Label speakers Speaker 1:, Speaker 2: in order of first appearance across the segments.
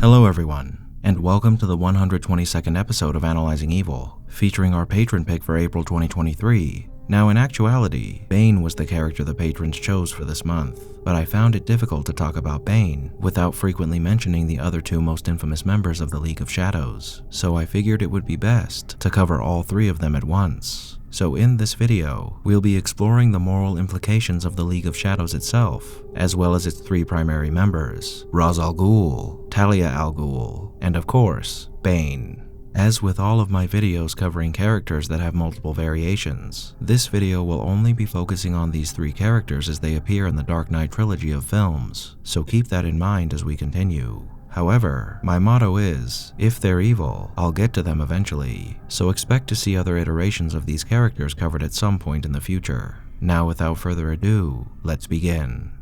Speaker 1: Hello everyone, and welcome to the 122nd episode of Analyzing Evil, featuring our patron pick for April 2023. Now in actuality, Bane was the character the patrons chose for this month, but I found it difficult to talk about Bane without frequently mentioning the other two most infamous members of the League of Shadows, so I figured it would be best to cover all three of them at once. So in this video, we'll be exploring the moral implications of the League of Shadows itself, as well as its three primary members, Ra's al Ghul, Talia al Ghul, and of course, Bane. As with all of my videos covering characters that have multiple variations, this video will only be focusing on these three characters as they appear in the Dark Knight trilogy of films, so keep that in mind as we continue. However, my motto is, if they're evil, I'll get to them eventually, so expect to see other iterations of these characters covered at some point in the future. Now without further ado, let's begin.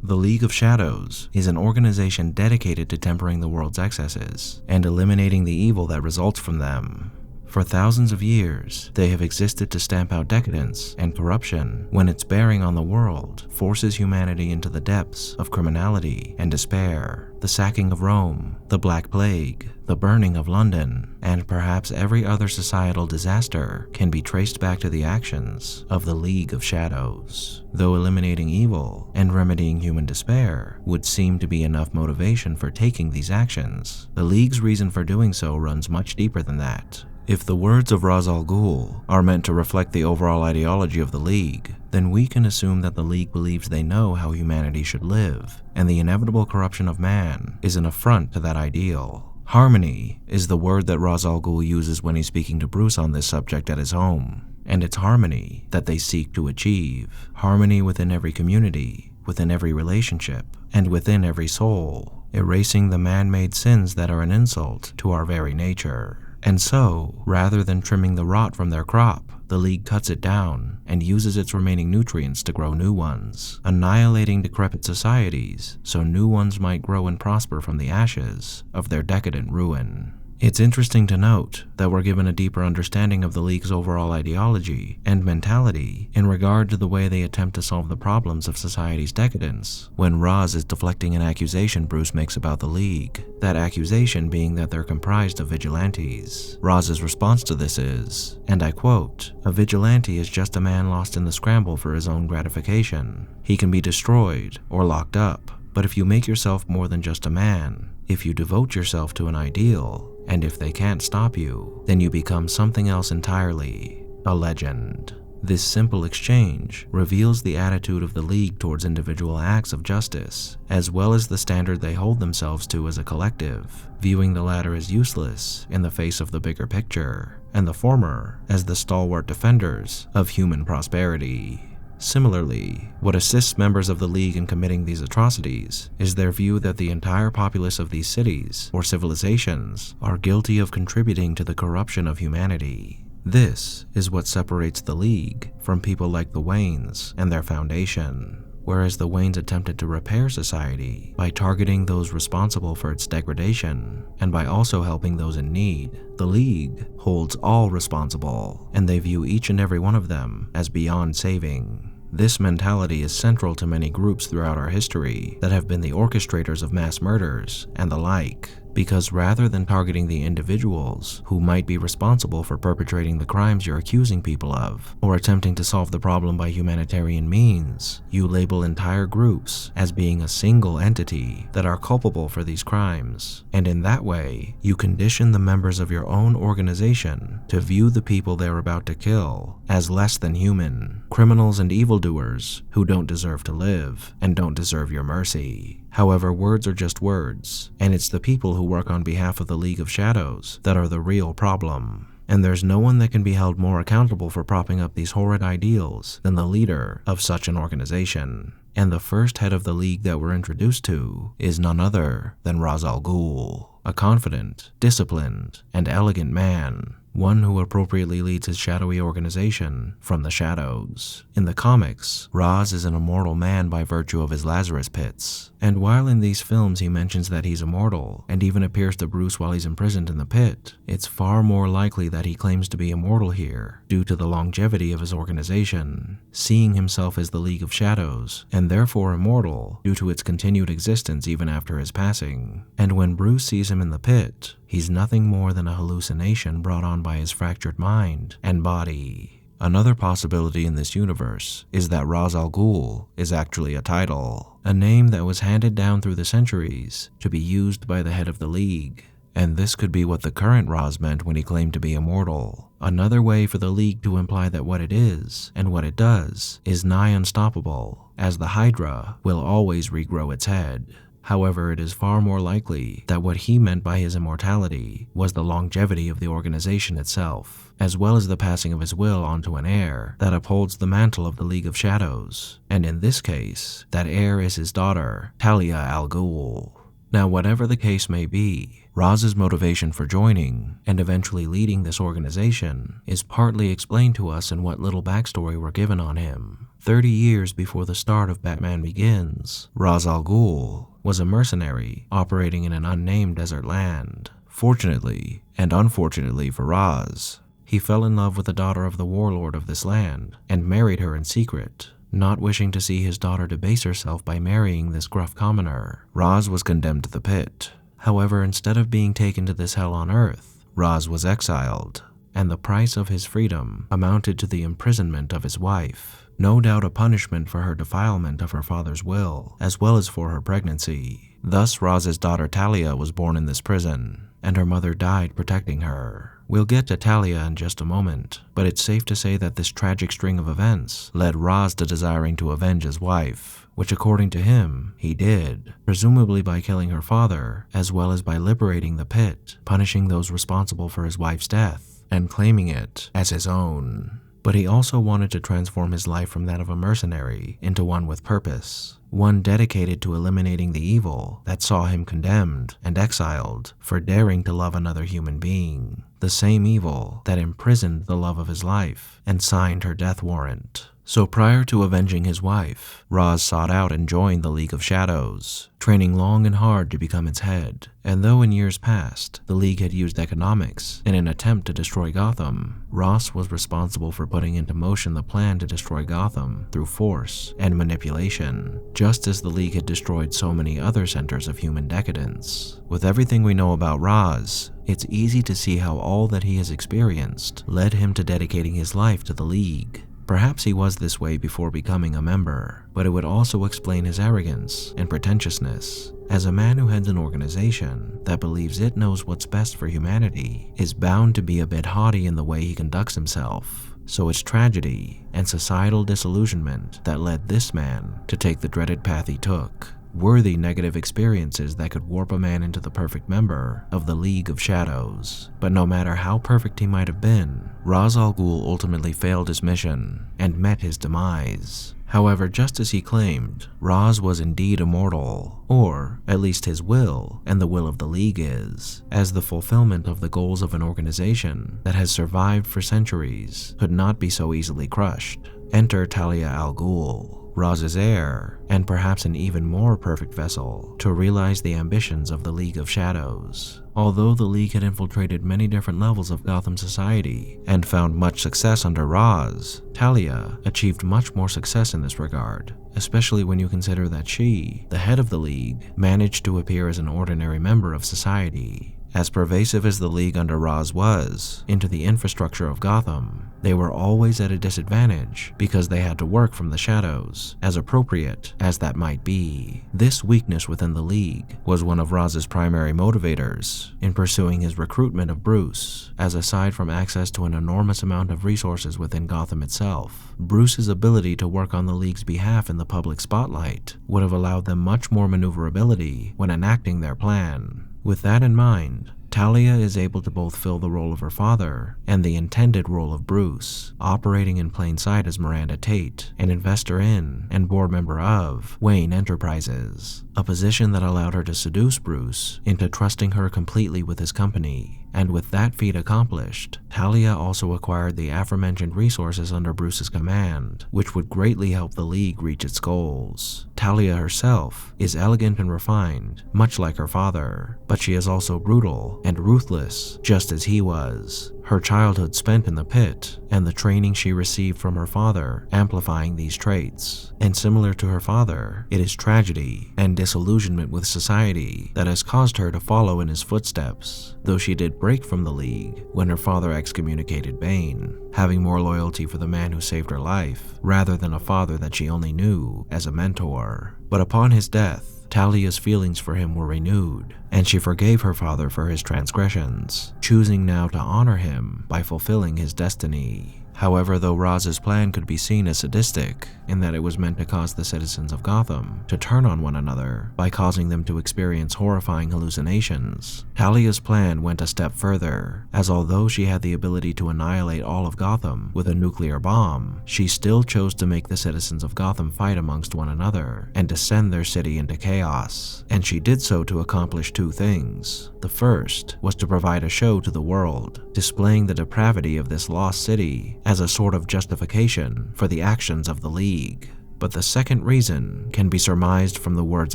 Speaker 1: The League of Shadows is an organization dedicated to tempering the world's excesses and eliminating the evil that results from them. For thousands of years, they have existed to stamp out decadence and corruption when its bearing on the world forces humanity into the depths of criminality and despair. The sacking of Rome, the Black Plague, the burning of London, and perhaps every other societal disaster can be traced back to the actions of the League of Shadows. Though eliminating evil and remedying human despair would seem to be enough motivation for taking these actions, the League's reason for doing so runs much deeper than that. If the words of Ra's al Ghul are meant to reflect the overall ideology of the League, then we can assume that the League believes they know how humanity should live, and the inevitable corruption of man is an affront to that ideal. Harmony is the word that Ra's al Ghul uses when he's speaking to Bruce on this subject at his home, and it's harmony that they seek to achieve. Harmony within every community, within every relationship, and within every soul, erasing the man-made sins that are an insult to our very nature. And so, rather than trimming the rot from their crop, the League cuts it down and uses its remaining nutrients to grow new ones, annihilating decrepit societies so new ones might grow and prosper from the ashes of their decadent ruin. It's interesting to note that we're given a deeper understanding of the League's overall ideology and mentality in regard to the way they attempt to solve the problems of society's decadence when Ra's is deflecting an accusation Bruce makes about the League, that accusation being that they're comprised of vigilantes. Raz's response to this is, and I quote, "A vigilante is just a man lost in the scramble for his own gratification. He can be destroyed or locked up, but if you make yourself more than just a man, if you devote yourself to an ideal, and if they can't stop you, then you become something else entirely, a legend." This simple exchange reveals the attitude of the League towards individual acts of justice, as well as the standard they hold themselves to as a collective, viewing the latter as useless in the face of the bigger picture, and the former as the stalwart defenders of human prosperity. Similarly, what assists members of the League in committing these atrocities is their view that the entire populace of these cities or civilizations are guilty of contributing to the corruption of humanity. This is what separates the League from people like the Waynes and their foundation. Whereas the Waynes attempted to repair society by targeting those responsible for its degradation and by also helping those in need, the League holds all responsible, and they view each and every one of them as beyond saving. This mentality is central to many groups throughout our history that have been the orchestrators of mass murders and the like, because rather than targeting the individuals who might be responsible for perpetrating the crimes you're accusing people of, or attempting to solve the problem by humanitarian means, you label entire groups as being a single entity that are culpable for these crimes, and in that way, you condition the members of your own organization to view the people they're about to kill as less than human, criminals and evildoers who don't deserve to live and don't deserve your mercy. However, words are just words, and it's the people who work on behalf of the League of Shadows that are the real problem. And there's no one that can be held more accountable for propping up these horrid ideals than the leader of such an organization. And the first head of the League that we're introduced to is none other than Ra's al Ghul, a confident, disciplined, and elegant man one who appropriately leads his shadowy organization from the shadows. In the comics, Ra's is an immortal man by virtue of his Lazarus pits, and while in these films he mentions that he's immortal and even appears to Bruce while he's imprisoned in the pit, it's far more likely that he claims to be immortal here due to the longevity of his organization, seeing himself as the League of Shadows, and therefore immortal due to its continued existence even after his passing. And when Bruce sees him in the pit, he's nothing more than a hallucination brought on by his fractured mind and body. Another possibility in this universe is that Talia al Ghul is actually a title, a name that was handed down through the centuries to be used by the head of the League. And this could be what the current Ra's meant when he claimed to be immortal. Another way for the League to imply that what it is and what it does is nigh unstoppable, as the Hydra will always regrow its head. However, it is far more likely that what he meant by his immortality was the longevity of the organization itself, as well as the passing of his will onto an heir that upholds the mantle of the League of Shadows. And in this case, that heir is his daughter, Talia al Ghul. Now, whatever the case may be, Raz's motivation for joining and eventually leading this organization is partly explained to us in what little backstory we're given on him. 30 years before the start of Batman Begins, Talia al Ghul was a mercenary operating in an unnamed desert land. Fortunately and unfortunately for Raz, he fell in love with the daughter of the warlord of this land and married her in secret. Not wishing to see his daughter debase herself by marrying this gruff commoner, Raz was condemned to the pit. However, instead of being taken to this hell on earth, Raz was exiled, and the price of his freedom amounted to the imprisonment of his wife. No doubt a punishment for her defilement of her father's will, as well as for her pregnancy. Thus, Raz's daughter Talia was born in this prison, and her mother died protecting her. We'll get to Talia in just a moment, but it's safe to say that this tragic string of events led Raz to desiring to avenge his wife, which according to him, he did, presumably by killing her father, as well as by liberating the pit, punishing those responsible for his wife's death, and claiming it as his own. But he also wanted to transform his life from that of a mercenary into one with purpose, one dedicated to eliminating the evil that saw him condemned and exiled for daring to love another human being, the same evil that imprisoned the love of his life and signed her death warrant. So prior to avenging his wife, Raz sought out and joined the League of Shadows, training long and hard to become its head. And though in years past, the League had used economics in an attempt to destroy Gotham, Raz was responsible for putting into motion the plan to destroy Gotham through force and manipulation, just as the League had destroyed so many other centers of human decadence. With everything we know about Raz, it's easy to see how all that he has experienced led him to dedicating his life to the League. Perhaps he was this way before becoming a member, but it would also explain his arrogance and pretentiousness. As a man who heads an organization that believes it knows what's best for humanity is bound to be a bit haughty in the way he conducts himself. So it's tragedy and societal disillusionment that led this man to take the dreaded path he took. Worthy negative experiences that could warp a man into the perfect member of the League of Shadows. But no matter how perfect he might have been, Talia al Ghul ultimately failed his mission and met his demise. However, just as he claimed, Raz was indeed immortal, or at least his will and the will of the League is, as the fulfillment of the goals of an organization that has survived for centuries could not be so easily crushed. Enter Talia al Ghul, Raz's heir, and perhaps an even more perfect vessel to realize the ambitions of the League of Shadows. Although the League had infiltrated many different levels of Gotham society and found much success under Raz, Talia achieved much more success in this regard, especially when you consider that she, the head of the League, managed to appear as an ordinary member of society. As pervasive as the League under Raz was into the infrastructure of Gotham, they were always at a disadvantage because they had to work from the shadows, as appropriate as that might be. This weakness within the League was one of Raz's primary motivators in pursuing his recruitment of Bruce, as aside from access to an enormous amount of resources within Gotham itself, Bruce's ability to work on the League's behalf in the public spotlight would have allowed them much more maneuverability when enacting their plan. With that in mind, Talia is able to both fill the role of her father and the intended role of Bruce, operating in plain sight as Miranda Tate, an investor in and board member of Wayne Enterprises, a position that allowed her to seduce Bruce into trusting her completely with his company. And with that feat accomplished, Talia also acquired the aforementioned resources under Bruce's command, which would greatly help the League reach its goals. Talia herself is elegant and refined, much like her father, but she is also brutal and ruthless, just as he was. Her childhood spent in the pit, and the training she received from her father amplifying these traits. And similar to her father, it is tragedy and disillusionment with society that has caused her to follow in his footsteps, though she did break from the League when her father excommunicated Bane, having more loyalty for the man who saved her life, rather than a father that she only knew as a mentor. But upon his death, Talia's feelings for him were renewed, and she forgave her father for his transgressions, choosing now to honor him by fulfilling his destiny. However, though Raz's plan could be seen as sadistic, in that it was meant to cause the citizens of Gotham to turn on one another by causing them to experience horrifying hallucinations, Talia's plan went a step further, as although she had the ability to annihilate all of Gotham with a nuclear bomb, she still chose to make the citizens of Gotham fight amongst one another and to send their city into chaos. And she did so to accomplish two things. The first was to provide a show to the world, displaying the depravity of this lost city as a sort of justification for the actions of the League. But the second reason can be surmised from the words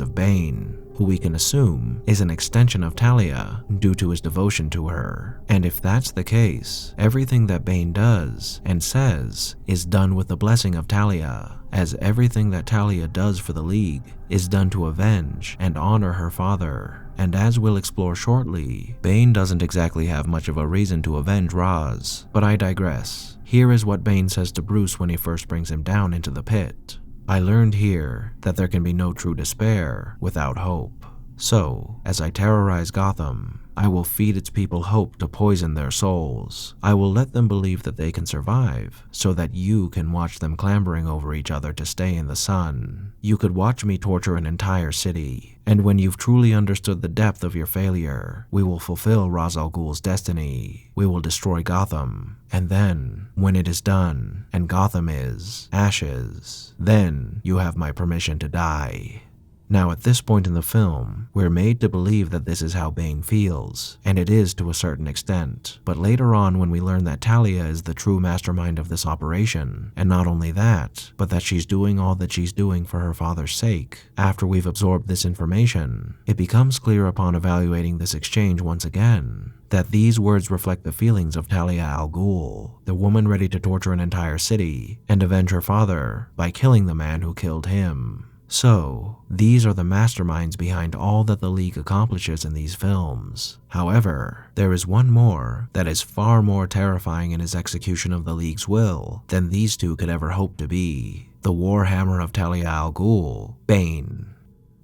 Speaker 1: of Bane, who we can assume is an extension of Talia due to his devotion to her. And if that's the case, everything that Bane does and says is done with the blessing of Talia, as everything that Talia does for the League is done to avenge and honor her father. And as we'll explore shortly, Bane doesn't exactly have much of a reason to avenge Raz, but I digress. Here is what Bane says to Bruce when he first brings him down into the pit. I learned here that there can be no true despair without hope. So, as I terrorize Gotham, I will feed its people hope to poison their souls. I will let them believe that they can survive, so that you can watch them clambering over each other to stay in the sun. You could watch me torture an entire city, and when you've truly understood the depth of your failure, we will fulfill Ra's al Ghul's destiny. We will destroy Gotham, and then, when it is done, and Gotham is ashes, then you have my permission to die. Now at this point in the film, we're made to believe that this is how Bane feels, and it is to a certain extent. But later on, when we learn that Talia is the true mastermind of this operation, and not only that, but that she's doing all that she's doing for her father's sake, after we've absorbed this information, it becomes clear upon evaluating this exchange once again that these words reflect the feelings of Talia al Ghul, the woman ready to torture an entire city and avenge her father by killing the man who killed him. So, these are the masterminds behind all that the League accomplishes in these films. However, there is one more that is far more terrifying in his execution of the League's will than these two could ever hope to be. The Warhammer of Talia al Ghul, Bane.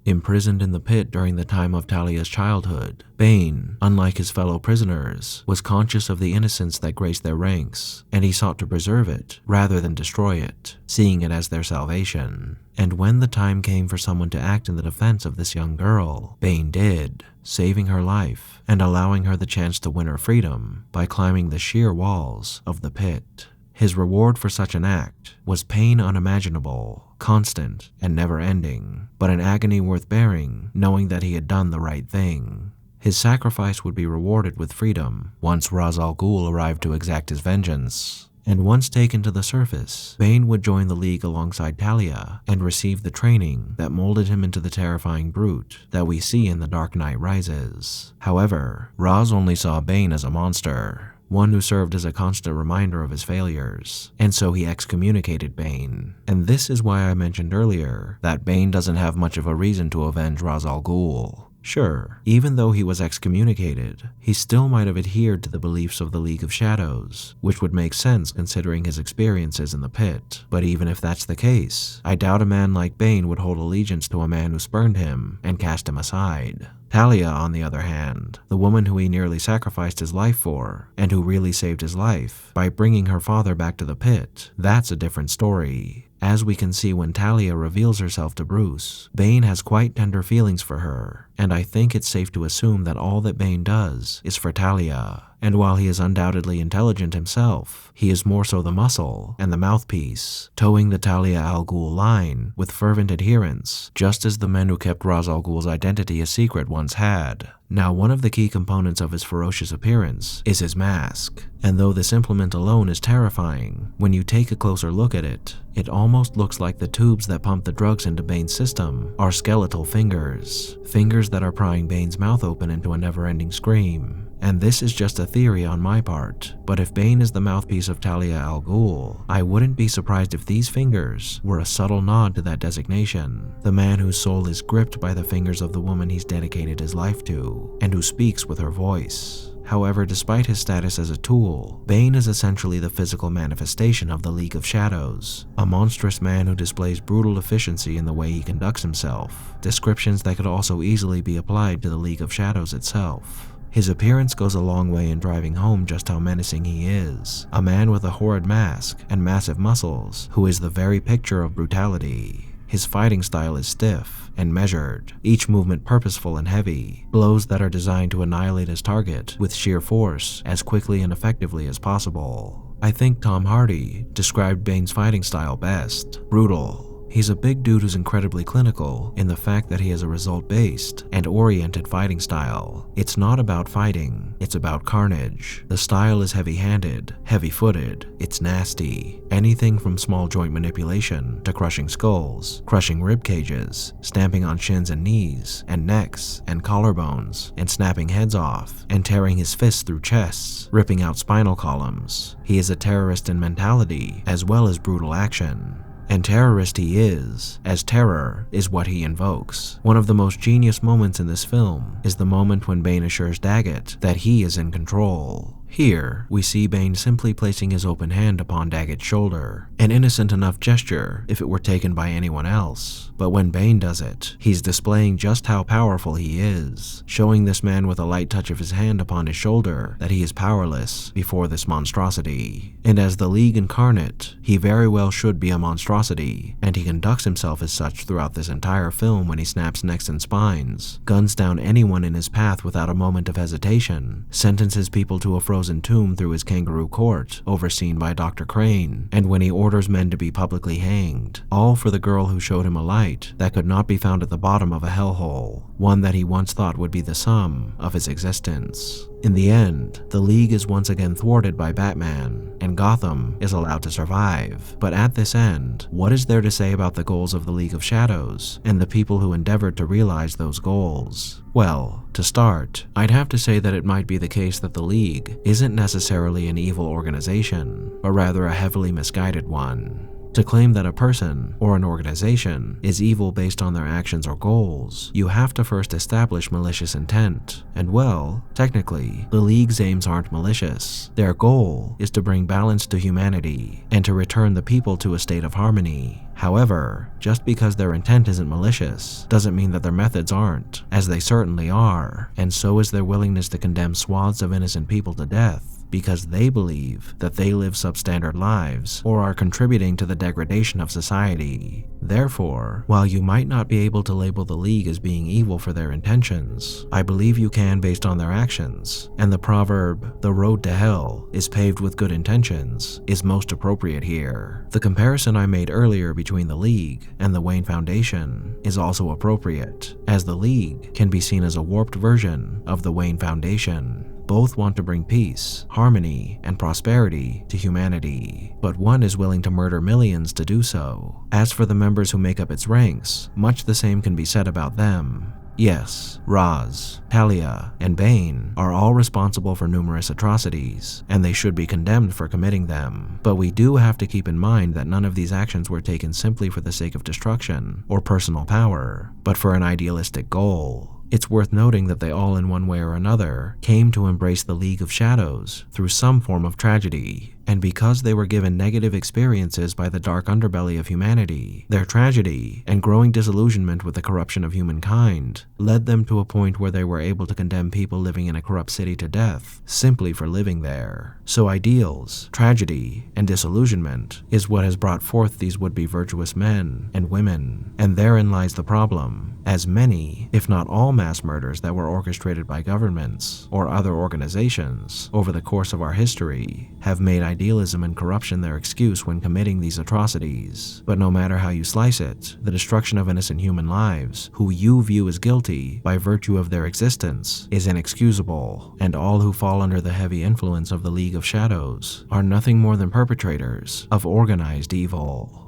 Speaker 1: Imprisoned in the pit during the time of Talia's childhood, Bane, unlike his fellow prisoners, was conscious of the innocence that graced their ranks, and he sought to preserve it rather than destroy it, seeing it as their salvation. And when the time came for someone to act in the defense of this young girl, Bane did, saving her life and allowing her the chance to win her freedom by climbing the sheer walls of the pit. His reward for such an act was pain unimaginable, constant, and never-ending, but an agony worth bearing, knowing that he had done the right thing. His sacrifice would be rewarded with freedom once Ra's al Ghul arrived to exact his vengeance. And once taken to the surface, Bane would join the League alongside Talia and receive the training that molded him into the terrifying brute that we see in The Dark Knight Rises. However, Ra's only saw Bane as a monster, one who served as a constant reminder of his failures, and so he excommunicated Bane. And this is why I mentioned earlier that Bane doesn't have much of a reason to avenge Ra's al Ghul. Sure, even though he was excommunicated, he still might have adhered to the beliefs of the League of Shadows, which would make sense considering his experiences in the pit. But even if that's the case, I doubt a man like Bane would hold allegiance to a man who spurned him and cast him aside. Talia, on the other hand, the woman who he nearly sacrificed his life for, and who really saved his life by bringing her father back to the pit, that's a different story. As we can see when Talia reveals herself to Bruce, Bane has quite tender feelings for her, and I think it's safe to assume that all that Bane does is for Talia, and while he is undoubtedly intelligent himself, he is more so the muscle and the mouthpiece, towing the Talia al Ghul line with fervent adherence, just as the men who kept Ra's al Ghul's identity a secret once had. Now, one of the key components of his ferocious appearance is his mask, and though this implement alone is terrifying, when you take a closer look at it, it almost looks like the tubes that pump the drugs into Bane's system are skeletal fingers, fingers that are prying Bane's mouth open into a never-ending scream. And this is just a theory on my part, but if Bane is the mouthpiece of Talia al Ghul, I wouldn't be surprised if these fingers were a subtle nod to that designation, the man whose soul is gripped by the fingers of the woman he's dedicated his life to, and who speaks with her voice. However, despite his status as a tool, Bane is essentially the physical manifestation of the League of Shadows, a monstrous man who displays brutal efficiency in the way he conducts himself, descriptions that could also easily be applied to the League of Shadows itself. His appearance goes a long way in driving home just how menacing he is, a man with a horrid mask and massive muscles who is the very picture of brutality. His fighting style is stiff and measured, each movement purposeful and heavy, blows that are designed to annihilate his target with sheer force as quickly and effectively as possible. I think Tom Hardy described Bane's fighting style best: brutal. He's a big dude who's incredibly clinical in the fact that he has a result-based and oriented fighting style. It's not about fighting, it's about carnage. The style is heavy-handed, heavy-footed, it's nasty. Anything from small joint manipulation to crushing skulls, crushing rib cages, stamping on shins and knees and necks and collarbones, and snapping heads off, and tearing his fists through chests, ripping out spinal columns. He is a terrorist in mentality as well as brutal action. And terrorist he is, as terror is what he invokes. One of the most genius moments in this film is the moment when Bane assures Daggett that he is in control. Here, we see Bane simply placing his open hand upon Daggett's shoulder, an innocent enough gesture if it were taken by anyone else. But when Bane does it, he's displaying just how powerful he is, showing this man with a light touch of his hand upon his shoulder that he is powerless before this monstrosity. And as the League incarnate, he very well should be a monstrosity, and he conducts himself as such throughout this entire film when he snaps necks and spines, guns down anyone in his path without a moment of hesitation, sentences people to a frozen tomb through his kangaroo court, overseen by Dr. Crane, and when he orders men to be publicly hanged, all for the girl who showed him a light that could not be found at the bottom of a hellhole, one that he once thought would be the sum of his existence. In the end, the League is once again thwarted by Batman, and Gotham is allowed to survive. But at this end, what is there to say about the goals of the League of Shadows, and the people who endeavored to realize those goals? Well, to start, I'd have to say that it might be the case that the League isn't necessarily an evil organization, but rather a heavily misguided one. To claim that a person or an organization is evil based on their actions or goals, you have to first establish malicious intent. And well, technically, the League's aims aren't malicious. Their goal is to bring balance to humanity and to return the people to a state of harmony. However, just because their intent isn't malicious doesn't mean that their methods aren't, as they certainly are, and so is their willingness to condemn swaths of innocent people to death because they believe that they live substandard lives or are contributing to the degradation of society. Therefore, while you might not be able to label the League as being evil for their intentions, I believe you can based on their actions, and the proverb, "the road to hell is paved with good intentions," is most appropriate here. The comparison I made earlier between the League and the Wayne Foundation is also appropriate, as the League can be seen as a warped version of the Wayne Foundation. Both want to bring peace, harmony, and prosperity to humanity, but one is willing to murder millions to do so. As for the members who make up its ranks, much the same can be said about them. Yes, Ra's, Talia, and Bane are all responsible for numerous atrocities, and they should be condemned for committing them. But we do have to keep in mind that none of these actions were taken simply for the sake of destruction or personal power, but for an idealistic goal. It's worth noting that they all in one way or another came to embrace the League of Shadows through some form of tragedy, And because they were given negative experiences by the dark underbelly of humanity, their tragedy and growing disillusionment with the corruption of humankind led them to a point where they were able to condemn people living in a corrupt city to death simply for living there. So ideals, tragedy, and disillusionment is what has brought forth these would-be virtuous men and women, and therein lies the problem, as many, if not all mass murders that were orchestrated by governments or other organizations over the course of our history have made idealism and corruption their excuse when committing these atrocities. But no matter how you slice it, the destruction of innocent human lives, who you view as guilty by virtue of their existence, is inexcusable, and all who fall under the heavy influence of the League of Shadows are nothing more than perpetrators of organized evil.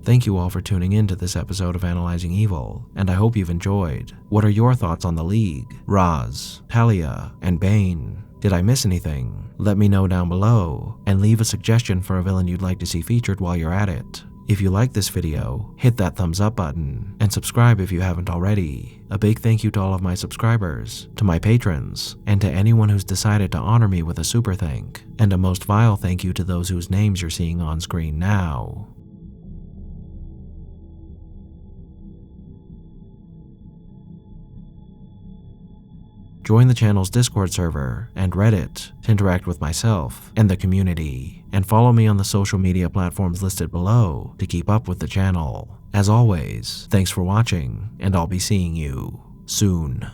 Speaker 1: Thank you all for tuning in to this episode of Analyzing Evil, and I hope you've enjoyed. What are your thoughts on the League, Roz, Talia, and Bane? Did I miss anything? Let me know down below, and leave a suggestion for a villain you'd like to see featured while you're at it. If you like this video, hit that thumbs up button, and subscribe if you haven't already. A big thank you to all of my subscribers, to my patrons, and to anyone who's decided to honor me with a super thank, and a most vile thank you to those whose names you're seeing on screen now. Join the channel's Discord server and Reddit to interact with myself and the community, and follow me on the social media platforms listed below to keep up with the channel. As always, thanks for watching, and I'll be seeing you soon.